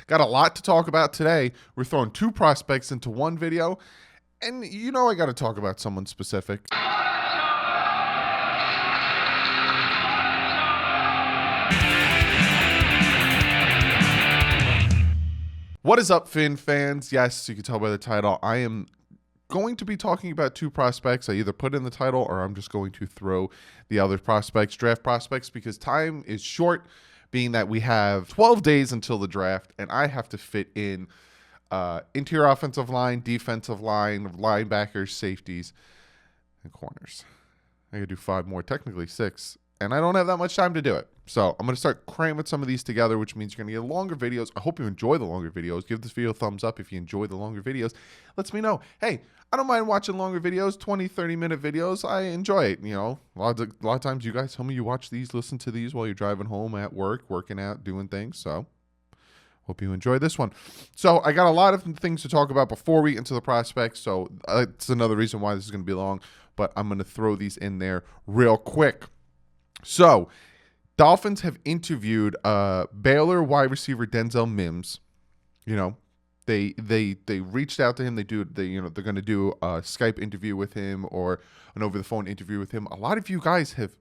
Got a lot to talk about today. We're throwing two prospects into one video, and you know I got to talk about someone specific. What is up, Finn fans? Yes, you can tell by the title, I am going to be talking about two prospects. I either put in the title or I'm just going to throw the other prospects, draft prospects, because time is short, being that we have 12 days until the draft, and I have to fit in interior offensive line, defensive line, linebackers, safeties, and corners. I gotta do 5 more, technically 6, and I don't have that much time to do it. So I'm going to start cramming some of these together, which means you're going to get longer videos. I hope you enjoy the longer videos. Give this video a thumbs up if you enjoy the longer videos. Lets me know, hey, I don't mind watching longer videos, 20, 30-minute videos. I enjoy it. You know, a lot of times you guys tell me you watch these, listen to these while you're driving home, at work, working out, doing things. So hope you enjoy this one. So I got a lot of things to talk about before we get into the prospects. So it's another reason why this is going to be long, but I'm going to throw these in there real quick. So Dolphins have interviewed Baylor wide receiver Denzel Mims. You know, they reached out to him. They're going to do a Skype interview with him or an over the phone interview with him. A lot of you guys have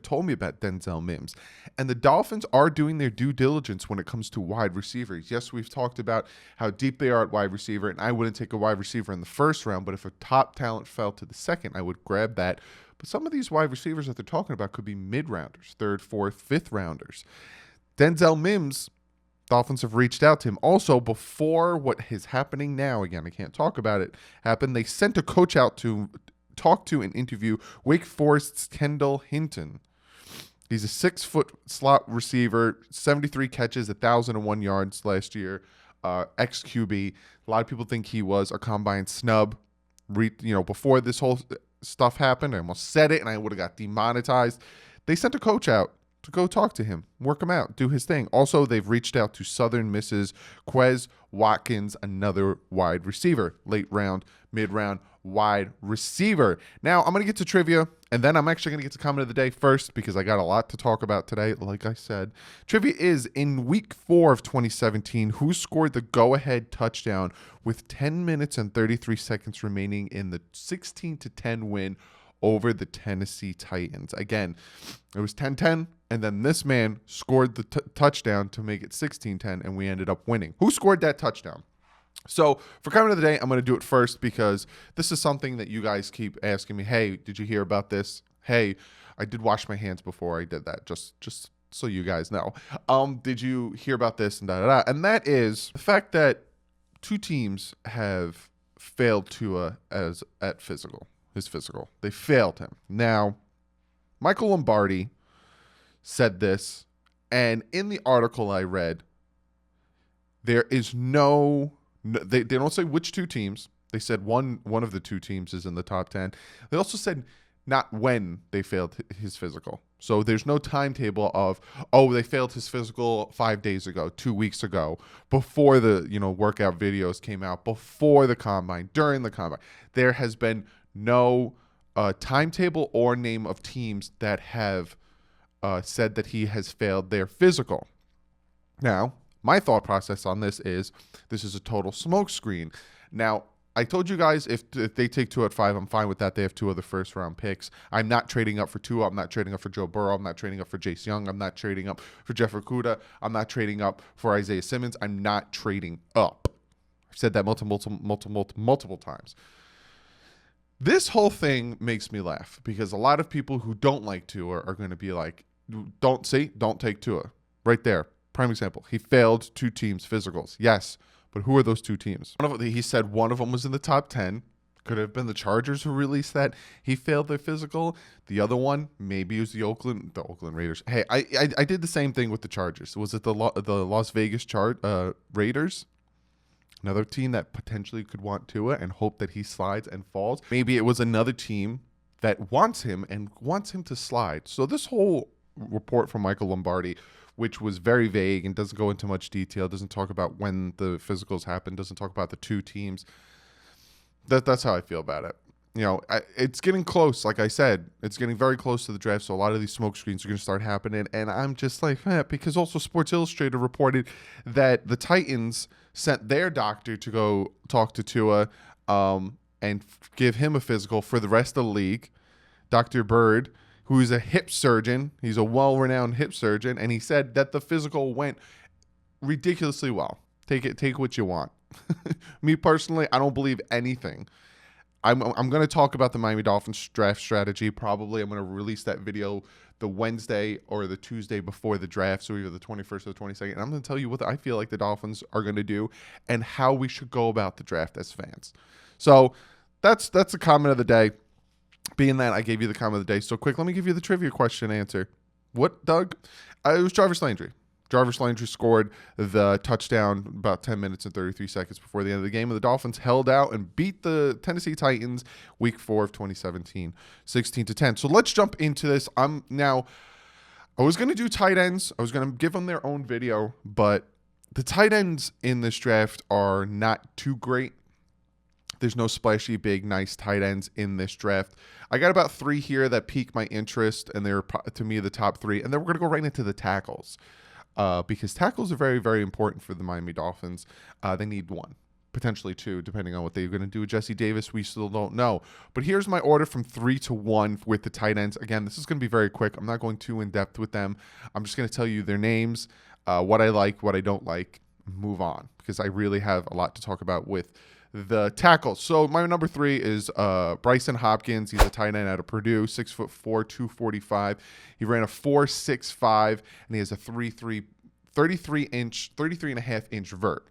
told me about Denzel Mims, and the Dolphins are doing their due diligence when it comes to wide receivers. Yes, we've talked about how deep they are at wide receiver, and I wouldn't take a wide receiver in the first round, but if a top talent fell to the second, I would grab that. But some of these wide receivers that they're talking about could be mid-rounders, 3rd, 4th, 5th rounders. Denzel Mims, Dolphins have reached out to him. Also, before what is happening now, again, I can't talk about it, happened, they sent a coach out to talk to and interview Wake Forest's Kendall Hinton. He's a 6-foot slot receiver, 73 catches, 1,001 yards last year, ex-QB. A lot of people think he was a combine snub. Before this whole stuff happened, I almost said it and I would have got demonetized. They sent a coach out to go talk to him, work him out, do his thing. Also, they've reached out to Southern Miss's Quez Watkins, another wide receiver, late round, mid-round wide receiver. Now, I'm going to get to trivia, and then I'm actually going to get to comment of the day first because I got a lot to talk about today. Like I said, trivia is in week 4 of 2017, who scored the go-ahead touchdown with 10 minutes and 33 seconds remaining in the 16-10 win over the Tennessee Titans. Again, it was 10-10, and then this man scored the touchdown to make it 16-10, and we ended up winning. Who scored that touchdown? So for comment of the day, I'm going to do it first because this is something that you guys keep asking me. Hey, did you hear about this? Hey, I did wash my hands before I did that. Just so you guys know. Did you hear about this? And And that is the fact that 2 teams have failed Tua his physical. They failed him. Now, Michael Lombardi said this, and in the article I read, there is they don't say which 2 teams. They said one of the 2 teams is in the top 10. They also said not when they failed his physical. So there's no timetable of, they failed his physical 5 days ago, 2 weeks ago, before the workout videos came out, before the combine, during the combine. There has been no timetable or name of teams that have said that he has failed their physical. Now, my thought process on this is a total smokescreen. Now, I told you guys if they take 2 at 5, I'm fine with that. They have 2 of the first-round picks. I'm not trading up for Tua. I'm not trading up for Joe Burrow. I'm not trading up for Jace Young. I'm not trading up for Jeff Okudah. I'm not trading up for Isaiah Simmons. I'm not trading up. I've said that multiple times. This whole thing makes me laugh because a lot of people who don't like Tua are going to be like, don't take Tua. Right there. Prime example. He failed 2 teams' physicals. Yes, but who are those 2 teams? He said one of them was in the top 10. Could have been the Chargers who released that. He failed their physical. The other one, maybe it was the Oakland Raiders. Hey, I did the same thing with the Chargers. Was it the Las Vegas Raiders? Another team that potentially could want Tua and hope that he slides and falls. Maybe it was another team that wants him and wants him to slide. So this whole report from Michael Lombardi, which was very vague and doesn't go into much detail, doesn't talk about when the physicals happen, doesn't talk about the 2 teams. That's how I feel about it. It's getting close. Like I said, it's getting very close to the draft. So a lot of these smoke screens are going to start happening. And I'm just like, because also Sports Illustrated reported that the Titans sent their doctor to go talk to Tua and give him a physical for the rest of the league. Dr. Bird, who is a hip surgeon. He's a well-renowned hip surgeon. And he said that the physical went ridiculously well. Take what you want. Me personally, I don't believe anything. I'm going to talk about the Miami Dolphins draft strategy. Probably I'm going to release that video the Wednesday or the Tuesday before the draft, so either the 21st or the 22nd. And I'm going to tell you what I feel like the Dolphins are going to do and how we should go about the draft as fans. So that's the comment of the day. Being that I gave you the comment of the day so quick, let me give you the trivia question answer. What, Doug? It was Jarvis Landry. Jarvis Landry scored the touchdown about 10 minutes and 33 seconds before the end of the game. And the Dolphins held out and beat the Tennessee Titans week 4 of 2017, 16-10. So let's jump into this. I was going to do tight ends. I was going to give them their own video, but the tight ends in this draft are not too great. There's no splashy, big, nice tight ends in this draft. I got about 3 here that piqued my interest, and they're, to me, the top 3. And then we're going to go right into the tackles. Because tackles are very, very important for the Miami Dolphins. They need 1, potentially 2, depending on what they're going to do with Jesse Davis. We still don't know. But here's my order from 3 to 1 with the tight ends. Again, this is going to be very quick. I'm not going too in-depth with them. I'm just going to tell you their names, what I like, what I don't like, move on. Because I really have a lot to talk about with the tackles. So my number 3 is Bryson Hopkins. He's a tight end out of Purdue, 6'4", 245. He ran a 4.65, and he has a 33 and a half inch vert.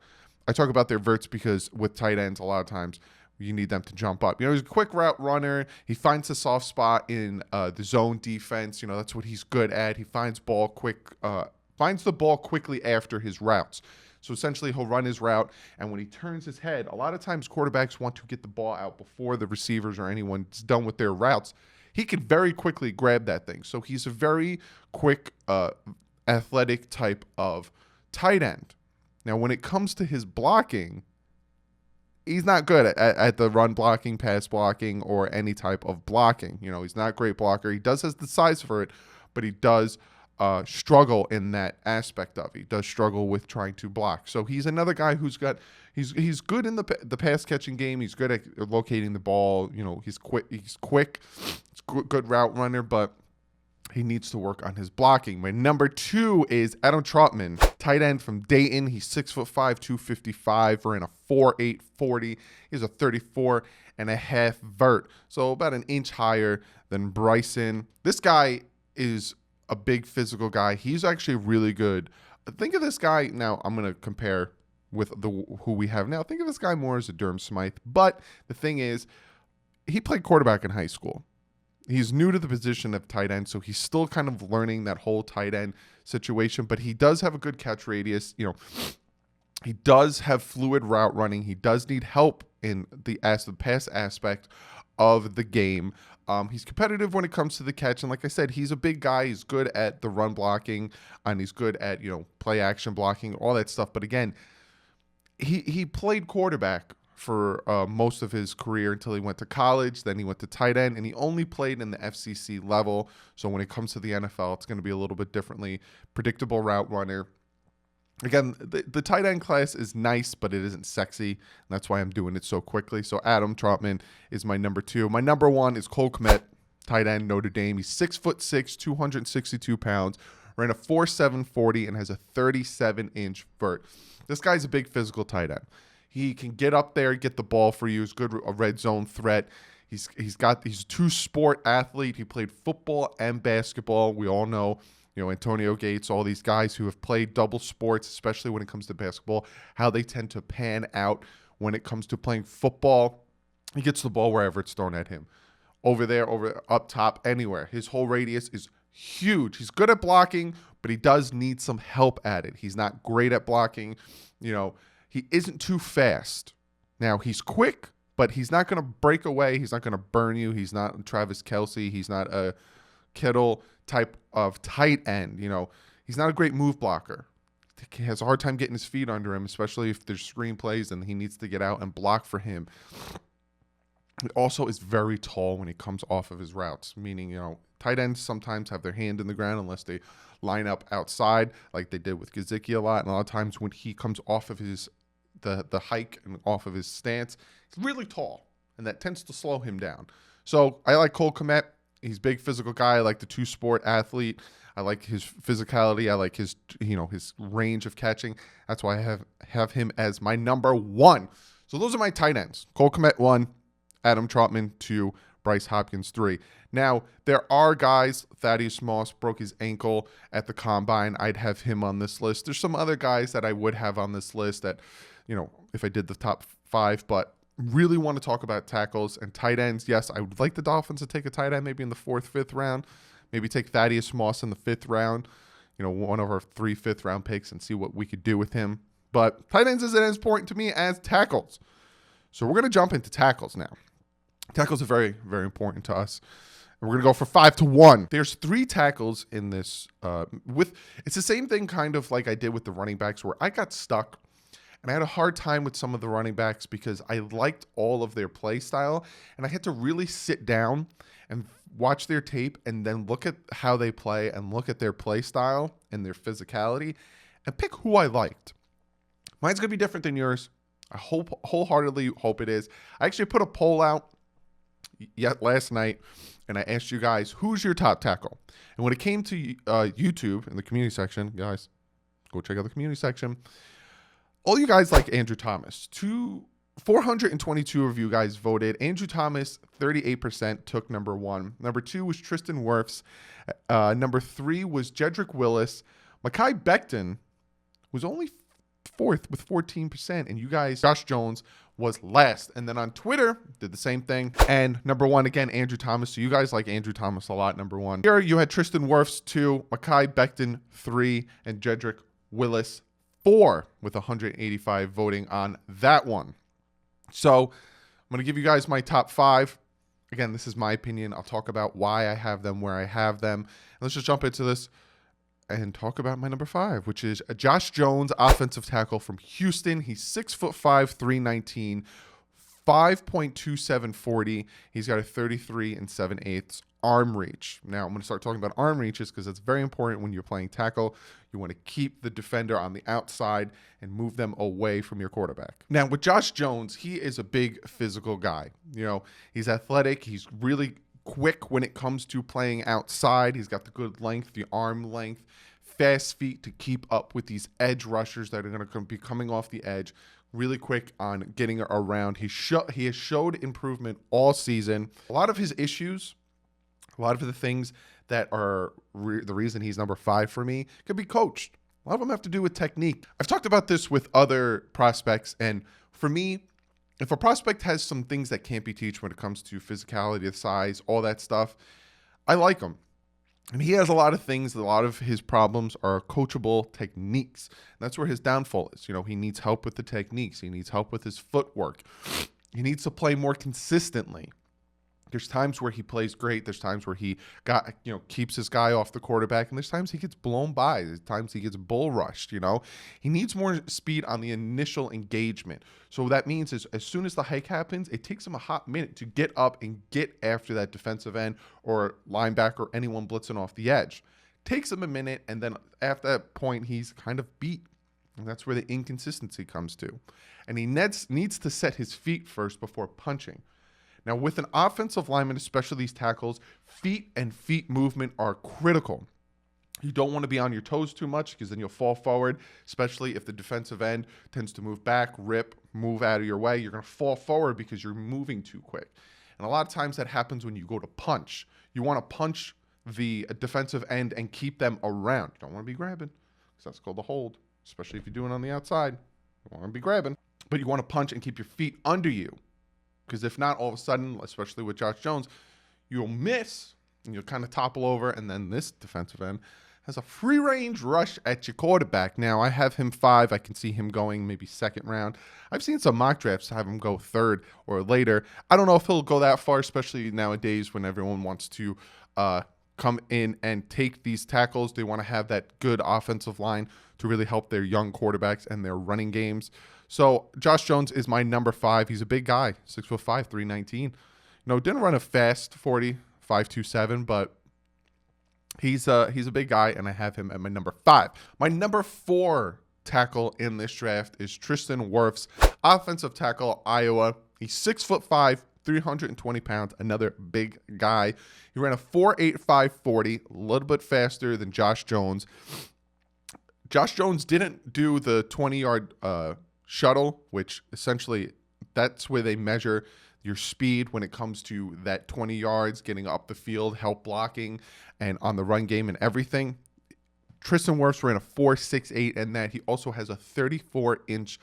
I talk about their verts because with tight ends, a lot of times you need them to jump up. He's a quick route runner. He finds a soft spot in the zone defense. That's what he's good at. He finds the ball quickly after his routes. So essentially, he'll run his route, and when he turns his head, a lot of times quarterbacks want to get the ball out before the receivers or anyone's done with their routes. He can very quickly grab that thing. So he's a very quick, athletic type of tight end. Now, when it comes to his blocking, he's not good at the run blocking, pass blocking, or any type of blocking. He's not a great blocker. He does have the size for it, but he does struggle in that aspect of it. He does struggle with trying to block. So he's another guy he's good in the pass catching game. He's good at locating the ball. He's quick. He's good route runner, but he needs to work on his blocking. My number 2 is Adam Trautman, tight end from Dayton. He's 6'5", 255, ran a 4.8 40. He has a 34 and a half vert, so about an inch higher than Bryson. This guy is a big physical guy. He's actually really good. Think of this guy, now I'm going to compare with who we have now. Think of this guy more as a Durham Smythe. But the thing is, he played quarterback in high school. He's new to the position of tight end, so he's still kind of learning that whole tight end situation. But he does have a good catch radius. He does have fluid route running. He does need help in the pass aspect of the game. He's competitive when it comes to the catch, and like I said, he's a big guy. He's good at the run blocking, and he's good at play action blocking, all that stuff. But again, he played quarterback for most of his career until he went to college. Then he went to tight end, and he only played in the FCC level. So when it comes to the NFL, it's going to be a little bit differently. Predictable route runner. Again, the tight end class is nice, but it isn't sexy. And that's why I'm doing it so quickly. So Adam Trautman is my number 2. My number 1 is Cole Kmet, tight end, Notre Dame. He's 6'6", 262 pounds, ran a 4.7 40, and has a 37-inch vert. This guy's a big physical tight end. He can get up there, get the ball for you. He's good, a red zone threat. He's a two-sport athlete. He played football and basketball. We all know. Antonio Gates, all these guys who have played double sports, especially when it comes to basketball, how they tend to pan out when it comes to playing football. He gets the ball wherever it's thrown at him. Over there, up top, anywhere. His whole radius is huge. He's good at blocking, but he does need some help at it. He's not great at blocking. He isn't too fast. Now, he's quick, but he's not going to break away. He's not going to burn you. He's not Travis Kelce. He's not a Kittle type of tight end. He's not a great move blocker. He has a hard time getting his feet under him, especially if there's screen plays and he needs to get out and block for him. He also is very tall when he comes off of his routes, meaning, tight ends sometimes have their hand in the ground unless they line up outside like they did with Gesicki a lot. And a lot of times when he comes off of the hike and off of his stance, he's really tall, and that tends to slow him down. So I like Cole Kmet. He's a big physical guy. I like the two-sport athlete. I like his physicality. I like his range of catching. That's why I have him as my number 1. So those are my tight ends. Cole Kmet 1, Adam Trautman 2, Bryce Hopkins 3. Now, there are guys, Thaddeus Moss broke his ankle at the combine. I'd have him on this list. There's some other guys that I would have on this list that, if I did the top 5, but really want to talk about tackles and tight ends. Yes, I would like the Dolphins to take a tight end maybe in the 4th, 5th round. Maybe take Thaddeus Moss in the 5th round, one of our 3 5th-round picks, and see what we could do with him. But tight ends isn't as important to me as tackles. So we're going to jump into tackles now. Tackles are very, very important to us. And we're going to go for 5-1. There's 3 tackles in this. It's the same thing kind of like I did with the running backs, where I got stuck. And I had a hard time with some of the running backs because I liked all of their play style. And I had to really sit down and watch their tape and then look at how they play and look at their play style and their physicality and pick who I liked. Mine's going to be different than yours. I wholeheartedly hope it is. I actually put a poll out last night, and I asked you guys, who's your top tackle? And when it came to YouTube in the community section, guys, go check out the community section. All you guys like Andrew Thomas. 422 of you guys voted. Andrew Thomas, 38%, took number 1. Number 2 was Tristan Wirfs. Number 3 was Jedrick Willis. Mekhi Becton was only 4th with 14%. And you guys, Josh Jones was last. And then on Twitter, did the same thing. And number 1, again, Andrew Thomas. So you guys like Andrew Thomas a lot, number 1. Here you had Tristan Wirfs, 2, Mekhi Becton, 3, and Jedrick Willis, 4, with 185 voting on that one. So I'm going to give you guys my top 5. Again, this is my opinion. I'll talk about why I have them where I have them. And let's just jump into this and talk about my number 5, which is Josh Jones, offensive tackle from Houston. He's 6'5", 319, 5.27 40. He's got a 33 7/8 arm reach. Now, I'm going to start talking about arm reaches because it's very important when you're playing tackle. You want to keep the defender on the outside and move them away from your quarterback. Now, with Josh Jones, he is a big physical guy. He's athletic. He's really quick when it comes to playing outside. He's got the good length, the arm length, fast feet to keep up with these edge rushers that are going to be coming off the edge. Really quick on getting around. He has showed improvement all season. A lot of his issues, a lot of the things that are the reason he's number 5 for me could be coached. A lot of them have to do with technique. I've talked about this with other prospects, and for me, if a prospect has some things that can't be taught when it comes to physicality, size, all that stuff, I like him. And he has a lot of things. A lot of his problems are coachable techniques. And that's where his downfall is. He needs help with the techniques. He needs help with his footwork. He needs to play more consistently. There's times where he plays great. There's times where he keeps his guy off the quarterback, and there's times he gets blown by. There's times he gets bull rushed. He needs more speed on the initial engagement. So what that means is, as soon as the hike happens, it takes him a hot minute to get up and get after that defensive end or linebacker or anyone blitzing off the edge. Takes him a minute, and then after that point, he's kind of beat. And that's where the inconsistency comes to. And he needs to set his feet first before punching. Now, with an offensive lineman, especially these tackles, feet and feet movement are critical. You don't want to be on your toes too much because then you'll fall forward, especially if the defensive end tends to move back, move out of your way. You're going to fall forward because you're moving too quick. And a lot of times that happens when you go to punch. You want to punch the defensive end and keep them around. You don't want to be grabbing because that's called a hold, especially if you're doing it on the outside. You don't want to be grabbing, but you want to punch and keep your feet under you. Because if not, all of a sudden, especially with Josh Jones, you'll miss and you'll kind of topple over. And then this defensive end has a free range rush at your quarterback. Now, I have him 5. I can see him going maybe 2nd round. I've seen some mock drafts have him go 3rd or later. I don't know if he'll go that far, especially nowadays when everyone wants to come in and take these tackles. They want to have that good offensive line. to really help their young quarterbacks and their running games. So Josh Jones is my number 5. He's a big guy, 6'5", 319. Didn't run a fast 40, 5.27, but he's a big guy, and I have him at my number 5. My number 4 tackle in this draft is Tristan Wirfs, offensive tackle, Iowa. He's 6'5", 320 pounds, another big guy. He ran a 4.85 40, a little bit faster than Josh Jones. Josh Jones didn't do the 20-yard shuttle, which essentially that's where they measure your speed when it comes to that 20 yards, getting up the field, help blocking, and on the run game and everything. Tristan Wirfs ran a 4.68, and that he also has a 34-inch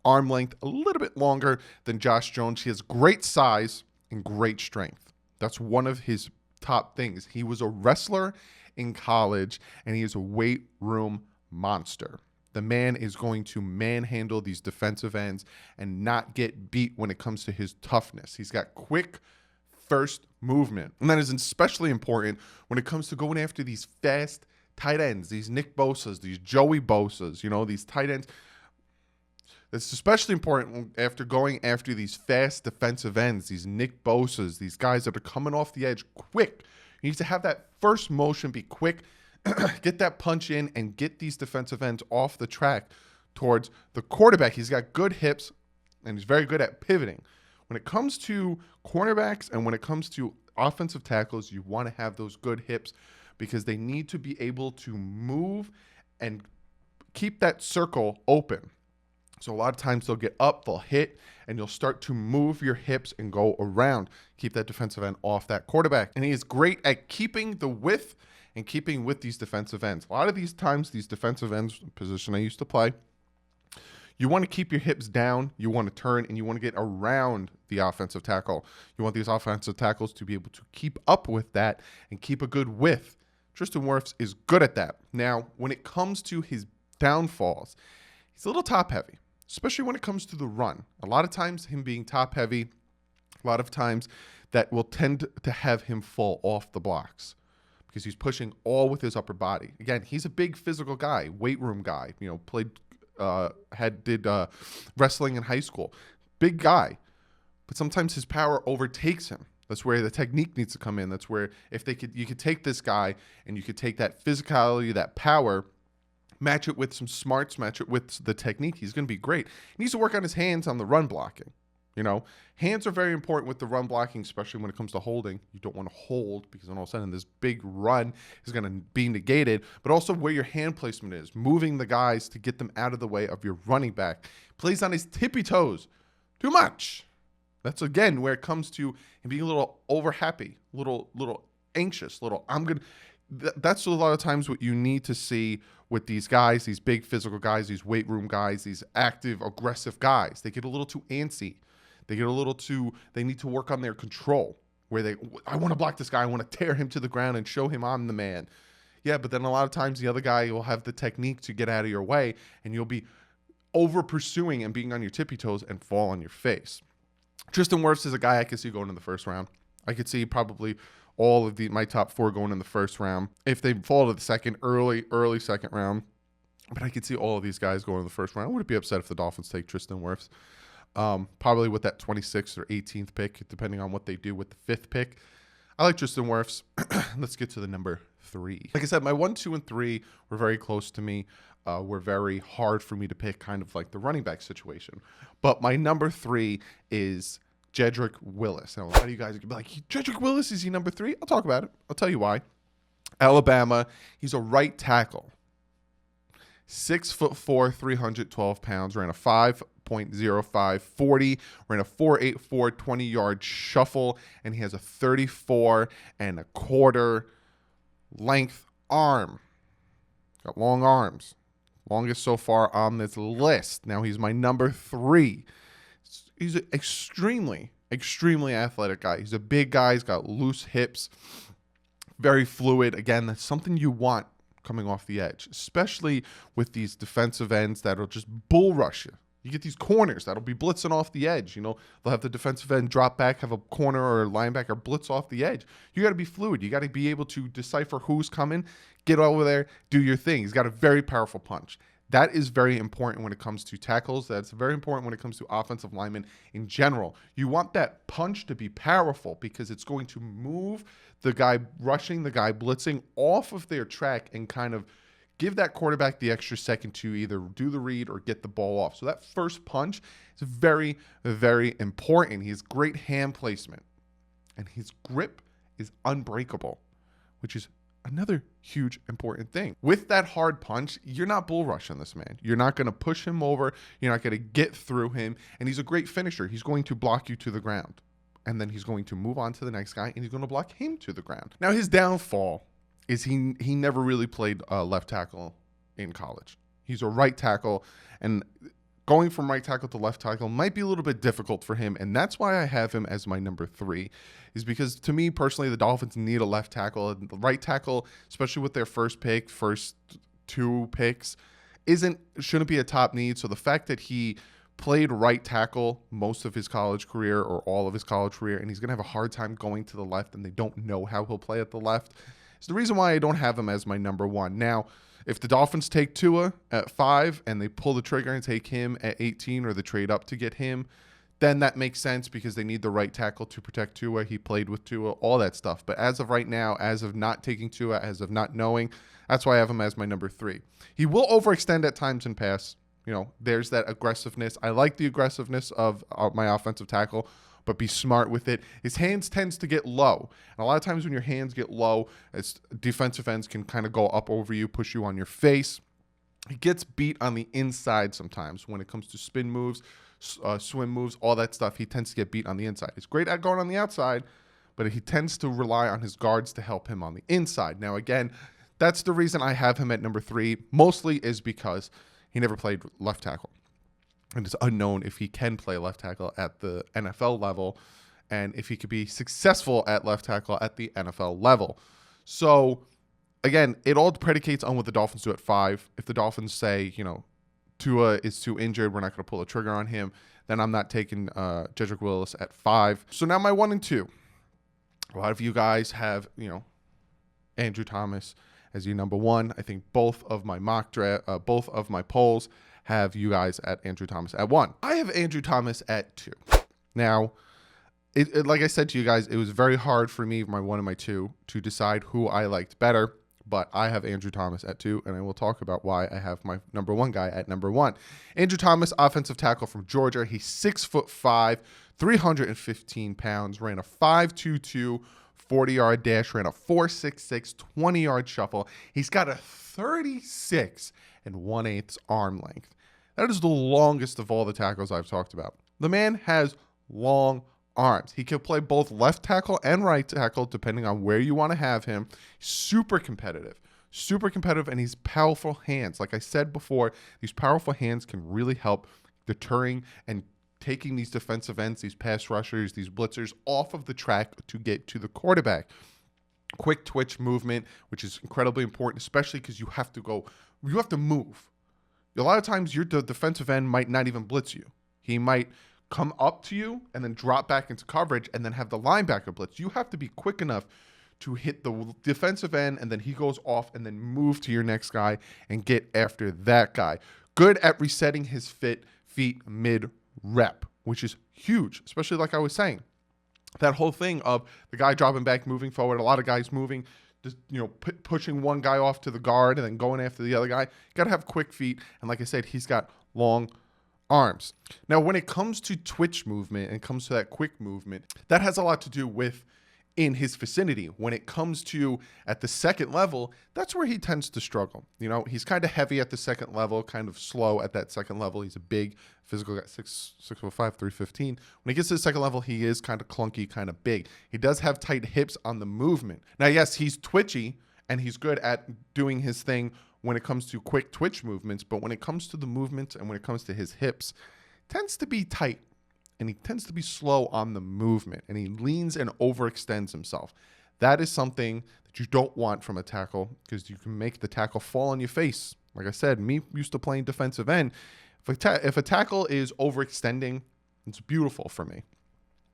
arm length, a little bit longer than Josh Jones. He has great size and great strength. That's one of his top things. He was a wrestler in college, and he is a weight room monster. The man is going to manhandle these defensive ends and not get beat when it comes to his toughness. He's got quick first movement, and that is especially important when it comes to going after these fast tight ends, these Nick Bosas, these Joey Bosas, these tight ends. It's especially important after going after these fast defensive ends, these Nick Bosas, these guys that are coming off the edge quick. You need to have that first motion be quick, get that punch in, and get these defensive ends off the track towards the quarterback. He's got good hips, and he's very good at pivoting. When it comes to cornerbacks and when it comes to offensive tackles, you want to have those good hips because they need to be able to move and keep that circle open. So a lot of times they'll get up, they'll hit, and you'll start to move your hips and go around. Keep that defensive end off that quarterback. And he is great at keeping the width and keeping with these defensive ends. A lot of these times, these defensive ends, position I used to play, you want to keep your hips down, you want to turn, and you want to get around the offensive tackle. You want these offensive tackles to be able to keep up with that and keep a good width. Tristan Wirfs is good at that. Now, when it comes to his downfalls, he's a little top-heavy, especially when it comes to the run. A lot of times, him being top-heavy, a lot of times that will tend to have him fall off the blocks because he's pushing all with his upper body. Again, he's a big physical guy, weight room guy, played did wrestling in high school. Big guy. But sometimes his power overtakes him. That's where the technique needs to come in. That's where you could take this guy and you could take that physicality, that power, match it with some smarts, match it with the technique. He's going to be great. He needs to work on his hands on the run blocking. Hands are very important with the run blocking, especially when it comes to holding. You don't want to hold because then all of a sudden this big run is going to be negated, but also where your hand placement is, moving the guys to get them out of the way of your running back. Plays on his tippy toes too much. That's, again, where it comes to him being a little over happy, little anxious, that's a lot of times what you need to see with these guys, these big physical guys, these weight room guys, these active, aggressive guys. They get a little too antsy. They need to work on their control where I want to block this guy. I want to tear him to the ground and show him I'm the man. Yeah, but then a lot of times the other guy will have the technique to get out of your way and you'll be over pursuing and being on your tippy toes and fall on your face. Tristan Wirfs is a guy I could see going in the first round. I could see probably all of my top 4 going in the first round. If they fall to the second, early second round, but I could see all of these guys going in the first round. I wouldn't be upset if the Dolphins take Tristan Wirfs. Probably with that 26th or 18th pick, depending on what they do with the 5th pick. I like Tristan Wirfs. Let's get to the number 3. Like I said, my 1, 2, and 3 were very close to me. Were very hard for me to pick, kind of like the running back situation. But my number 3 is Jedrick Willis. Now, a lot of you guys could be like, Jedrick Willis, is he number 3? I'll talk about it. I'll tell you why. Alabama, he's a right tackle. 6'4", 312 pounds, ran a 5.05 40, ran a 4.84 20-yard shuffle, and he has a 34 and a quarter length arm. Got long arms. Longest so far on this list. Now he's my number 3. He's an extremely athletic guy. He's a big guy. He's got loose hips. Very fluid. Again, that's something you want coming off the edge, especially with these defensive ends that'll just bull rush you. You get these corners that'll be blitzing off the edge. They'll have the defensive end drop back, have a corner or a linebacker blitz off the edge. You got to be fluid. You got to be able to decipher who's coming, get over there, do your thing. He's got a very powerful punch. That is very important when it comes to tackles. That's very important when it comes to offensive linemen in general. You want that punch to be powerful because it's going to move the guy rushing, the guy blitzing off of their track and kind of give that quarterback the extra second to either do the read or get the ball off. So that first punch is very, very important. He has great hand placement, and his grip is unbreakable, which is another huge important thing. With that hard punch, you're not bull rushing this man. You're not going to push him over. You're not going to get through him. And he's a great finisher. He's going to block you to the ground. And then he's going to move on to the next guy, and he's going to block him to the ground. Now, his downfall is he never really played left tackle in college. He's a right tackle, and going from right tackle to left tackle might be a little bit difficult for him, and that's why I have him as my number 3, is because to me personally, the Dolphins need a left tackle. And the right tackle, especially with their first 2 picks, shouldn't be a top need. So the fact that he played right tackle most of his college career or all of his college career, and he's going to have a hard time going to the left, and they don't know how he'll play at the left, is the reason why I don't have him as my number 1. Now, if the Dolphins take Tua at 5 and they pull the trigger and take him at 18 or the trade up to get him, then that makes sense because they need the right tackle to protect Tua. He played with Tua, all that stuff. But as of right now, as of not taking Tua, as of not knowing, that's why I have him as my number 3. He will overextend at times and pass. There's that aggressiveness. I like the aggressiveness of my offensive tackle, but be smart with it. His hands tends to get low. And a lot of times when your hands get low, defensive ends can kind of go up over you, push you on your face. He gets beat on the inside sometimes when it comes to spin moves, swim moves, all that stuff. He tends to get beat on the inside. He's great at going on the outside, but he tends to rely on his guards to help him on the inside. Now, again, that's the reason I have him at number 3, mostly is because he never played left tackle. And it's unknown if he can play left tackle at the NFL level and if he could be successful at left tackle at the NFL level. So, again, it all predicates on what the Dolphins do at 5. If the Dolphins say, Tua is too injured, we're not going to pull a trigger on him, then I'm not taking Jedrick Willis at 5. So now my 1 and 2. A lot of you guys have, Andrew Thomas as your number 1. I think both of my both of my polls have you guys at Andrew Thomas at 1. I have Andrew Thomas at 2. Now, like I said to you guys, it was very hard for me, my 1 and my 2, to decide who I liked better, but I have Andrew Thomas at 2, and I will talk about why I have my number 1 guy at number 1. Andrew Thomas, offensive tackle from Georgia. He's 6'5", 315 pounds, ran a 5.22 40-yard dash, ran a 4.66 20-yard shuffle. He's got a 36 1/8 arm length. That is the longest of all the tackles I've talked about. The man has long arms. He can play both left tackle and right tackle depending on where you want to have him. Super competitive, and he's powerful hands. Like I said before, these powerful hands can really help deterring and taking these defensive ends, these pass rushers, these blitzers off of the track to get to the quarterback. Quick twitch movement, which is incredibly important, especially because you have to move. A lot of times the defensive end might not even blitz you. He might come up to you and then drop back into coverage and then have the linebacker blitz. You have to be quick enough to hit the defensive end, and then he goes off and then move to your next guy and get after that guy. Good at resetting his feet mid-rep, which is huge, especially like I was saying. That whole thing of the guy dropping back, moving forward, a lot of guys moving, just pushing one guy off to the guard and then going after the other guy. You got to have quick feet, and like I said, he's got long arms. Now, when it comes to twitch movement and comes to that quick movement, that has a lot to do with in his vicinity. When it comes to at the second level, that's where he tends to struggle. He's kind of heavy at the second level, kind of slow at that second level. He's a big physical guy, 6'5", 315. When he gets to the second level, he is kind of clunky, kind of big. He does have tight hips on the movement. Now, yes, he's twitchy and he's good at doing his thing when it comes to quick twitch movements, but when it comes to the movements and when it comes to his hips, tends to be tight. And he tends to be slow on the movement, and he leans and overextends himself. That is something that you don't want from a tackle because you can make the tackle fall on your face. Like I said, me used to playing defensive end. If a tackle is overextending, it's beautiful for me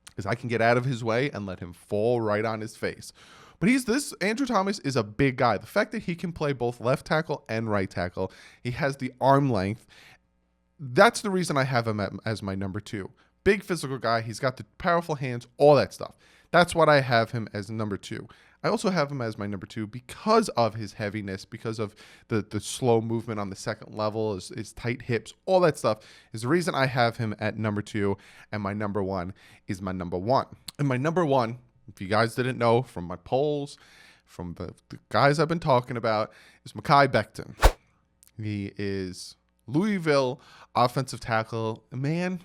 because I can get out of his way and let him fall right on his face. But Andrew Thomas is a big guy. The fact that he can play both left tackle and right tackle, he has the arm length. That's the reason I have him as my number 2. Big physical guy. He's got the powerful hands, all that stuff. That's what I have him as number 2. I also have him as my number 2 because of his heaviness, because of the slow movement on the second level, his tight hips, all that stuff is the reason I have him at number 2, and my number 1 is my number 1. And my number 1, if you guys didn't know from my polls, from the guys I've been talking about, is Mekhi Becton. He is Louisville offensive tackle. Man,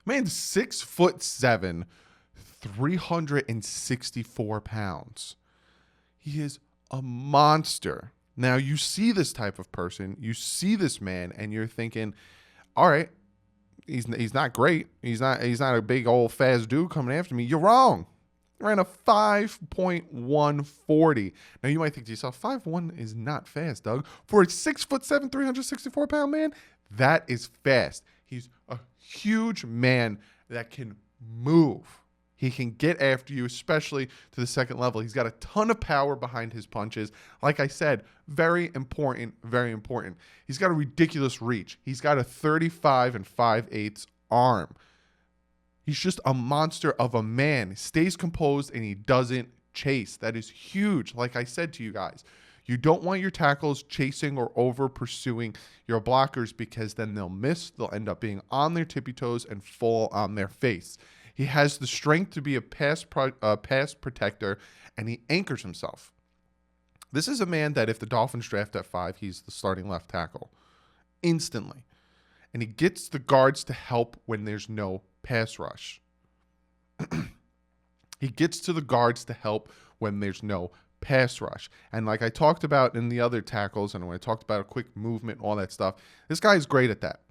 6'7", 364 pounds. He is a monster. Now, you see this type of person, you see this man, and you're thinking, all right, he's not great. He's not a big old fast dude coming after me. You're wrong. He ran a 5.140. Now, you might think to yourself, 5'1" is not fast, Doug. For a 6'7", 364-pound man, that is fast. He's a huge man that can move. He can get after you, especially to the second level. He's got a ton of power behind his punches. Like I said, very important, very important. He's got a ridiculous reach. He's got a 35 5/8 arm. He's just a monster of a man. He stays composed and he doesn't chase. That is huge. Like I said to you guys, you don't want your tackles chasing or over pursuing your blockers because then they'll miss. They'll end up being on their tippy toes and fall on their face. He has the strength to be a pass protector, and he anchors himself. This is a man that if the Dolphins draft at 5, he's the starting left tackle instantly. And he gets the guards to help when there's no pass rush. He gets to the guards to help when there's no pass rush. And like I talked about in the other tackles, and when I talked about a quick movement, all that stuff, this guy is great at that.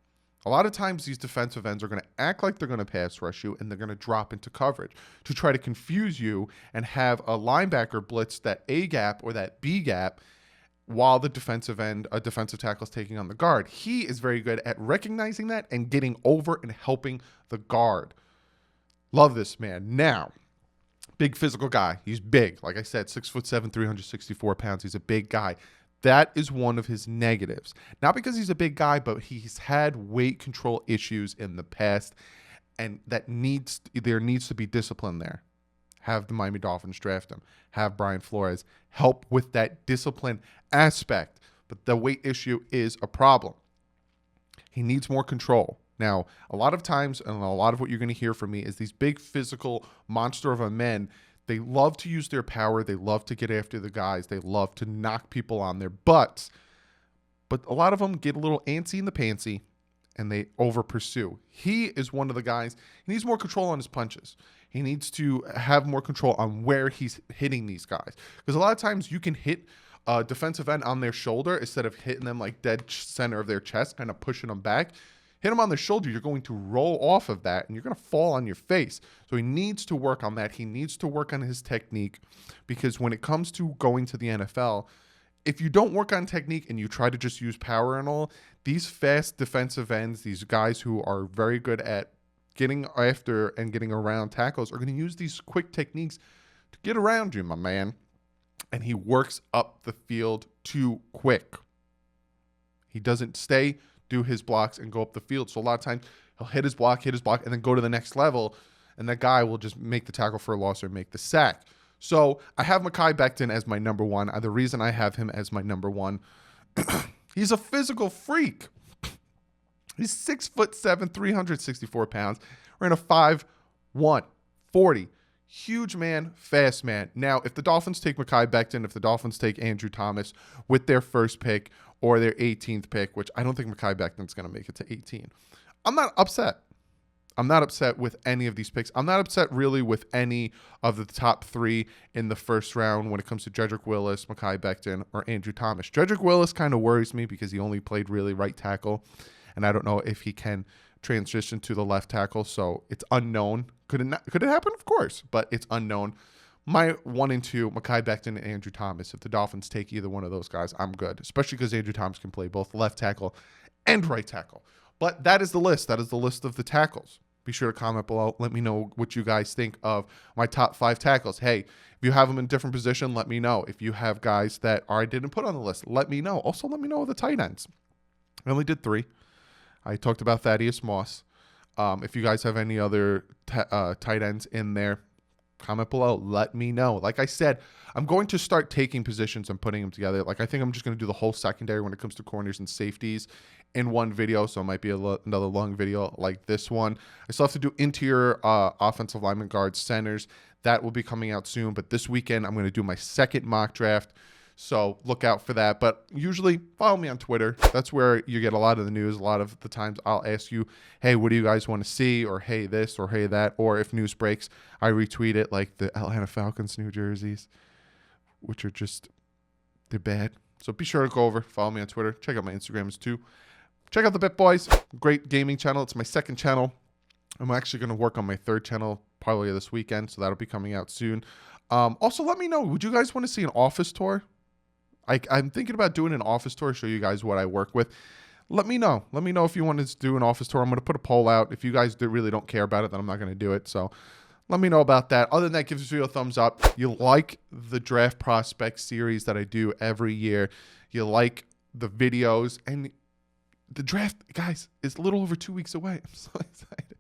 A lot of times these defensive ends are going to act like they're going to pass rush you, and they're going to drop into coverage to try to confuse you and have a linebacker blitz that A gap or that B gap while the defensive tackle is taking on the guard. He is very good at recognizing that and getting over and helping the guard. Love this man. Now, big physical guy. He's big. Like I said, 6'7", 364 pounds. He's a big guy. That is one of his negatives. Not because he's a big guy, but he's had weight control issues in the past, and there needs to be discipline there. Have the Miami Dolphins draft him. Have Brian Flores help with that discipline aspect. But the weight issue is a problem. He needs more control. Now, a lot of times, and a lot of what you're going to hear from me is these big physical monster of a men, they love to use their power. They love to get after the guys. They love to knock people on their butts. But a lot of them get a little antsy in the pantsy, and they over pursue. He is one of the guys. He needs more control on his punches. He needs to have more control on where he's hitting these guys. Because a lot of times you can hit a defensive end on their shoulder instead of hitting them like dead center of their chest, kind of pushing them back. Hit him on the shoulder, you're going to roll off of that, and you're going to fall on your face. So he needs to work on that. He needs to work on his technique, because when it comes to going to the NFL, if you don't work on technique and you try to just use power and all, these fast defensive ends, these guys who are very good at getting after and getting around tackles, are going to use these quick techniques to get around you, my man. And he works up the field too quick. He doesn't stay, do his blocks, and go up the field. So a lot of times he'll hit his block, and then go to the next level, and that guy will just make the tackle for a loss or make the sack. So I have Mekhi Becton as my number 1. The reason I have him as my number 1, he's a physical freak. He's 6'7", 364 pounds. Ran a 5'1", 40. Huge man, fast man. Now, if the Dolphins take Mekhi Becton, if the Dolphins take Andrew Thomas with their first pick or their 18th pick, which I don't think Mekhi Becton's going to make it to 18, I'm not upset. I'm not upset with any of these picks. I'm not upset really with any of the top 3 in the first round when it comes to Jedrick Willis, Mekhi Becton, or Andrew Thomas. Jedrick Willis kind of worries me because he only played really right tackle, and I don't know if he can transition to the left tackle, so it's unknown. Could it happen? Of course, but it's unknown. My 1 and 2, Mekhi Becton and Andrew Thomas. If the Dolphins take either one of those guys, I'm good, especially because Andrew Thomas can play both left tackle and right tackle. But that is the list. That is the list of the tackles. Be sure to comment below. Let me know what you guys think of my top 5 tackles. Hey, if you have them in different position, let me know. If you have guys that I didn't put on the list, let me know. Also, let me know the tight ends. I only did 3. I talked about Thaddeus Moss. If you guys have any other tight ends in there, comment below. Let me know. Like I said, I'm going to start taking positions and putting them together. Like I think I'm just going to do the whole secondary when it comes to corners and safeties in one video. So it might be another long video like this one. I still have to do interior offensive lineman guards, centers. That will be coming out soon. But this weekend, I'm going to do my second mock draft. So look out for that. But usually follow me on Twitter. That's where you get a lot of the news. A lot of the times I'll ask you, hey, what do you guys want to see? Or hey, this or hey, that. Or if news breaks, I retweet it, like the Atlanta Falcons New Jerseys, which are just, they're bad. So be sure to go over, follow me on Twitter. Check out my Instagrams too. Check out the Bit Boys. Great gaming channel. It's my second channel. I'm actually going to work on my third channel probably this weekend. So that'll be coming out soon. Also, let me know, would you guys want to see an office tour? I'm thinking about doing an office tour, show you guys what I work with. Let me know. Let me know if you want to do an office tour. I'm going to put a poll out. If you guys really don't care about it, then I'm not going to do it. So let me know about that. Other than that, give this video a thumbs up. You like the draft prospect series that I do every year. You like the videos. And the draft, guys, is a little over 2 weeks away. I'm so excited.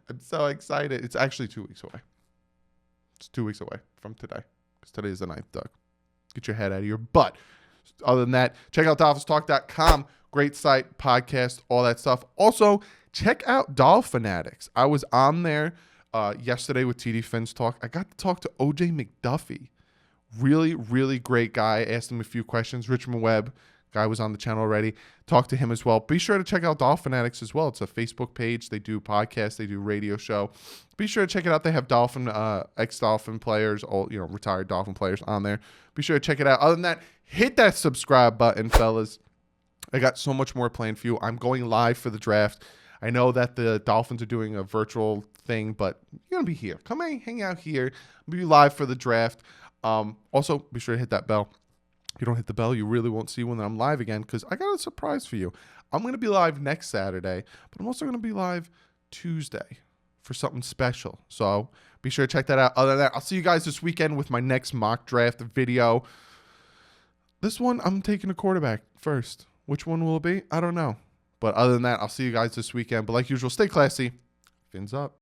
I'm so excited. It's actually 2 weeks away. It's 2 weeks away from today, because today is the 9th, Doug. Get your head out of your butt. Other than that, check out DolphinsTalk.com. Great site, podcast, all that stuff. Also, check out Dolphinatics. I was on there yesterday with TD Finn's Talk. I got to talk to OJ McDuffie. Really, really great guy. Asked him a few questions. Richmond Webb, guy was on the channel already. Talked to him as well. Be sure to check out Dolphinatics as well. It's a Facebook page. They do podcasts. They do radio show. Be sure to check it out. They have ex-Dolphin players, all retired Dolphin players on there. Be sure to check it out. Other than that, hit that subscribe button, fellas. I got so much more planned for you. I'm going live for the draft. I know that the Dolphins are doing a virtual thing, but you're going to be here. Come hang out here. I'll be live for the draft. Also, be sure to hit that bell. If you don't hit the bell, you really won't see when I'm live again, because I got a surprise for you. I'm going to be live next Saturday, but I'm also going to be live Tuesday for something special. So be sure to check that out. Other than that, I'll see you guys this weekend with my next mock draft video. This one, I'm taking a quarterback first. Which one will it be? I don't know. But other than that, I'll see you guys this weekend. But like usual, stay classy. Fins up.